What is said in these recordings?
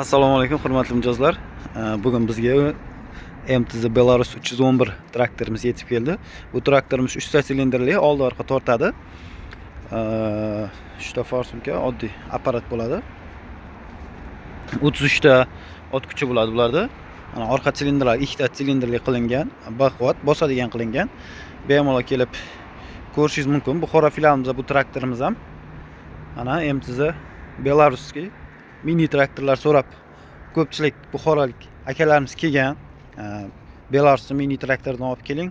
Assalomu alaykum hurmatli mijozlar. Bugun bizga MTZ Belarus 311 traktorimiz yetib keldi. Bu traktorimiz 3 ta silindrli, oldi orqa tortadi. 3 ta forsunka oddiy apparat bo'ladi. 33 ta ot kuchi bo'ladi bularda. Mana orqa silindrlar 2 ta silindrli qilingan, baquvvat bosadigan qilingan. Bemalol kelib ko'rishingiz mumkin. Buxoro filialimizda bu traktorimiz ham mana MTZ Belarusskiy mini traktorlar so'rab ko'pchilik buxorolik akalarimiz kelgan. Belarusni mini traktordan olib keling,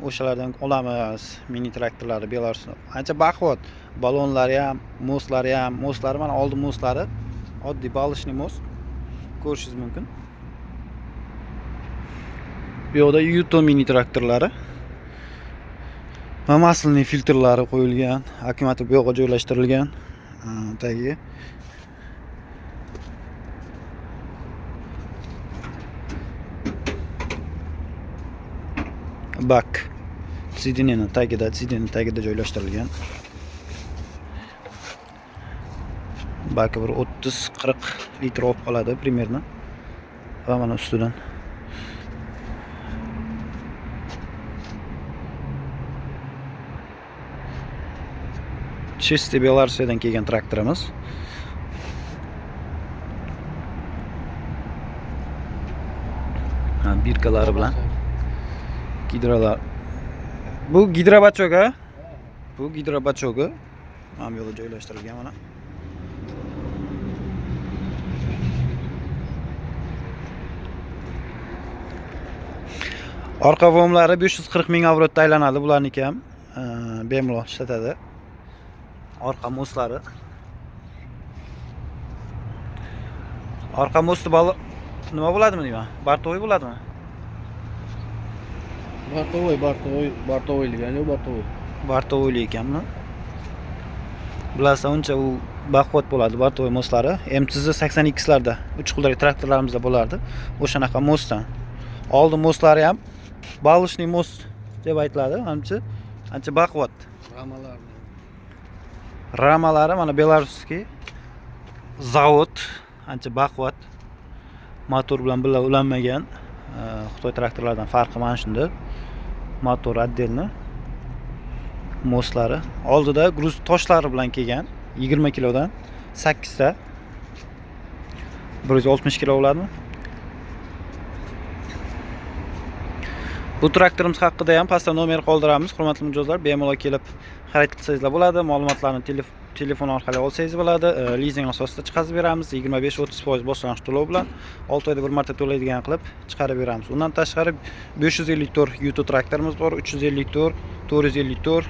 o'shalardan olamiz. Mini traktorlari Belarusni ancha baquvvat, balonlari ham, moslari mana oldi moslari oddiy balishli most ko'rishingiz mumkin. Bu yoqda Yuto mini traktorlari va maslning filtrlari qo'yilgan, akkumulyator bu yoqqa joylashtirilgan. Tagiga bak sidinining tagida joylashtirilgan. Baki bir 30-40 litr olib qoladi примерно. Va mana ustidan Chiste Belarusdan kelgan traktorimiz. Birkalari bilan gidrolar. Bu gidrobachoga. Bu gidrobachoga. Mana bu yerga joylashtirilgan mana. Orqa vomlari 540 ming avrotda aylanadi, bularniki ham bemalol ishlatadi. Orqa moslari. Orqa mosti nima bo'ladimi deyman? Bartovoy bo'ladimi? Bartovoy ekanmi? Bilasiz, uncha u baquvvat bo'ladi Bartovoy mostlari. MTZ 82 larda 3 xildagi traktorlarimizda bo'lardi. O'shanaqa mostdan. Oldi mostlari ham balishli most deb aytiladi, ancha baquvvat. Ramalari mana Belarusskiy zavod, ancha baquvvat. Motor bilan birga ulanmagan. Xitoy traktorlaridan farqi mana shunda. Motor отдельно. Mostlari. Oldida gruz toshlari bilan kelgan. 20 kilodan 8 ta. 160 kilo bo'ladimi? Bu traktorimiz haqida ham pastda nomer qoldiramiz. Hurmatli mijozlar, bemalol kelib xarid qilsangiz bo'ladi. Ma'lumotlarni telefon orqali olsangiz bo'ladi. Lizing asosida chiqarib beramiz. 25-30% boshlang'ich to'lov bilan 6 oyda bir marta to'laydigan qilib chiqarib beramiz. Undan tashqari 554 Yuto traktorimiz bor, 354, 454.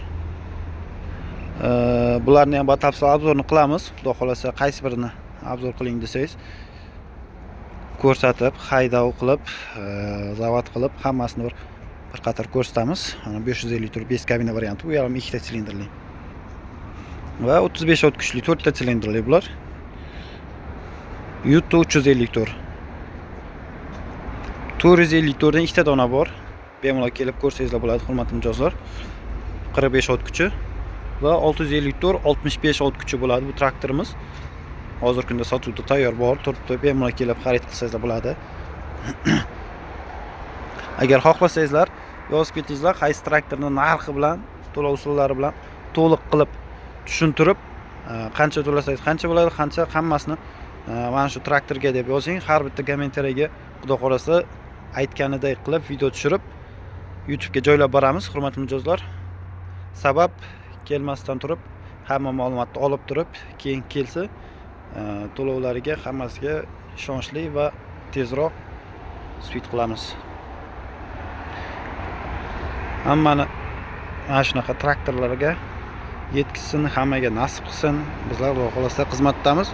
Bularni ham batafsil obzorni qilamiz. Xudo xolasa qaysi birini obzor qiling desangiz, ko'rsatib, haydov qilib, zavod qilib, hammasini bir qator ko'rsatamiz. Mana 554 5 kabina varianti, bu ham 2 ta silindrli. Va 35 ot kuchli 4 ta silindrli bular. Yuto 354. 454 dan 2 ta dona bor. Bemalol kelib ko'rsangiz bo'ladi, hurmatli mijozlar. 45 ot kuchi va 654 65 ot kuchi bo'ladi bu traktorimiz. Hozirgi kunda sotuvda tayyor bor, turibdi. Bemalol kelib xarid qilsangiz bo'ladi. Agar xohlasangizlar, yozib ketingizlar, qaysi traktorning narxi bilan, to'lov usullari bilan to'liq qilib tushuntirib, qancha to'lasangiz qancha bo'ladi, qancha hammasini mana shu traktorga deb yozing. Har bitta kommentariyaga xudo xolasa aytganidek qilib video tushirib YouTube'ga joylab boramiz, hurmatli mijozlar. Sabab kelmasdan turib, hamma ma'lumotni olib turib, keyin kelsa to'lovlariga hammasiga ishonchli va tezroq speed qilamiz. Hammani mana shunaqa traktorlarga yetkazsin, hammaga nasib qilsin. Bizlar Xudo xolasa xizmatdamiz.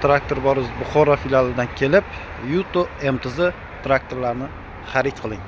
Traktor boriz Buxoro filialidan kelib, Yuto MTZ traktorlarni xarid qiling.